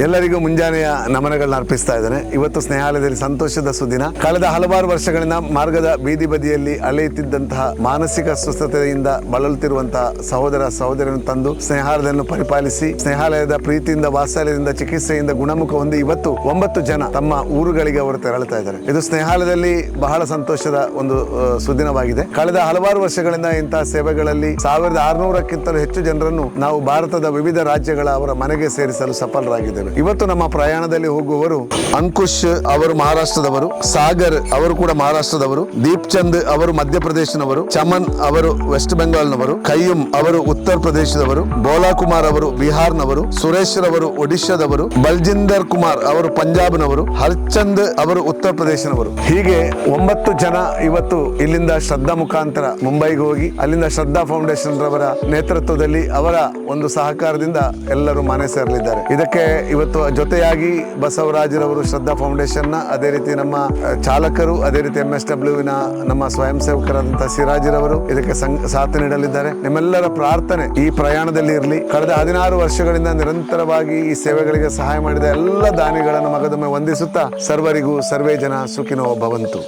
ಎಲ್ಲರಿಗೂ ಮುಂಜಾನೆಯ ನಮನಗಳನ್ನ ಅರ್ಪಿಸ್ತಾ ಇದ್ದೇನೆ. ಇವತ್ತು ಸ್ನೇಹಾಲಯದಲ್ಲಿ ಸಂತೋಷದ ಸುದಿನ. ಕಳೆದ ಹಲವಾರು ವರ್ಷಗಳಿಂದ ಮಾರ್ಗದ ಬೀದಿ ಬದಿಯಲ್ಲಿ ಅಲೆಯುತ್ತಿದ್ದಂತಹ ಮಾನಸಿಕ ಅಸ್ವಸ್ಥತೆಯಿಂದ ಬಳಲುತ್ತಿರುವಂತಹ ಸಹೋದರ ಸಹೋದರಿಯನ್ನು ತಂದು ಸ್ನೇಹಾಲಯವನ್ನು ಪರಿಪಾಲಿಸಿ ಸ್ನೇಹಾಲಯದ ಪ್ರೀತಿಯಿಂದ ವಾತ್ಸಲ್ಯದಿಂದ ಚಿಕಿತ್ಸೆಯಿಂದ ಗುಣಮುಖ ಹೊಂದಿ ಇವತ್ತು 9 ಜನ ತಮ್ಮ ಊರುಗಳಿಗೆ ಅವರು ತೆರಳುತ್ತಾ ಇದ್ದಾರೆ. ಇದು ಸ್ನೇಹಾಲಯದಲ್ಲಿ ಬಹಳ ಸಂತೋಷದ ಒಂದು ಸುದಿನವಾಗಿದೆ. ಕಳೆದ ಹಲವಾರು ವರ್ಷಗಳಿಂದ ಇಂತಹ ಸೇವೆಗಳಲ್ಲಿ 1600ಕ್ಕಿಂತಲೂ ಹೆಚ್ಚು ಜನರನ್ನು ನಾವು ಭಾರತದ ವಿವಿಧ ರಾಜ್ಯಗಳ ಅವರ ಮನೆಗೆ ಸೇರಿಸಲು ಸಫಲರಾಗಿದ್ದೇವೆ. ಇವತ್ತು ನಮ್ಮ ಪ್ರಯಾಣದಲ್ಲಿ ಹೋಗುವವರು ಅಂಕುಶ್ ಅವರು ಮಹಾರಾಷ್ಟ್ರದವರು, ಸಾಗರ್ ಅವರು ಕೂಡ ಮಹಾರಾಷ್ಟ್ರದವರು, ದೀಪ್ ಚಂದ್ ಅವರು ಮಧ್ಯಪ್ರದೇಶನವರು, ಚಮನ್ ಅವರು ವೆಸ್ಟ್ ಬೆಂಗಾಲ್ನವರು, ಕಯ್ಯೂಮ್ ಅವರು ಉತ್ತರ ಪ್ರದೇಶದವರು, ಬೋಲಾ ಕುಮಾರ್ ಅವರು ಬಿಹಾರ್ನವರು, ಸುರೇಶ್ ರವರು ಒಡಿಶಾದವರು, ಬಲ್ಜಿಂದರ್ ಕುಮಾರ್ ಅವರು ಪಂಜಾಬ್ನವರು, ಹರ್ಚಂದ್ ಅವರು ಉತ್ತರ ಪ್ರದೇಶನವರು. ಹೀಗೆ 9 ಜನ ಇವತ್ತು ಇಲ್ಲಿಂದ ಶ್ರದ್ಧಾ ಮುಖಾಂತರ ಮುಂಬೈಗೆ ಹೋಗಿ ಅಲ್ಲಿಂದ ಶ್ರದ್ಧಾ ಫೌಂಡೇಶನ್ ರವರ ನೇತೃತ್ವದಲ್ಲಿ ಅವರ ಒಂದು ಸಹಕಾರದಿಂದ ಎಲ್ಲರೂ ಮನೆ ಸೇರಲಿದ್ದಾರೆ. ಇದಕ್ಕೆ ಇವತ್ತು ಜೊತೆಯಾಗಿ ಬಸವರಾಜರವರು ಶ್ರದ್ಧಾ ಫೌಂಡೇಶನ್ ನ, ಅದೇ ರೀತಿ ನಮ್ಮ ಚಾಲಕರು, ಅದೇ ರೀತಿ MSW ನ ನಮ್ಮ ಸ್ವಯಂ ಸೇವಕರಾದಂತಹ ಸಿರಾಜಿರವರು ಇದಕ್ಕೆ ಸಾಥ್ ನೀಡಲಿದ್ದಾರೆ. ನಿಮ್ಮೆಲ್ಲರ ಪ್ರಾರ್ಥನೆ ಈ ಪ್ರಯಾಣದಲ್ಲಿ ಇರಲಿ. ಕಳೆದ 16 ವರ್ಷಗಳಿಂದ ನಿರಂತರವಾಗಿ ಈ ಸೇವೆಗಳಿಗೆ ಸಹಾಯ ಮಾಡಿದ ಎಲ್ಲ ದಾನಿಗಳನ್ನು ಮಗದೊಮ್ಮೆ ವಂದಿಸುತ್ತಾ ಸರ್ವರಿಗೂ ಸರ್ವೇ ಜನ ಸುಖಿನೋ ಭವಂತು.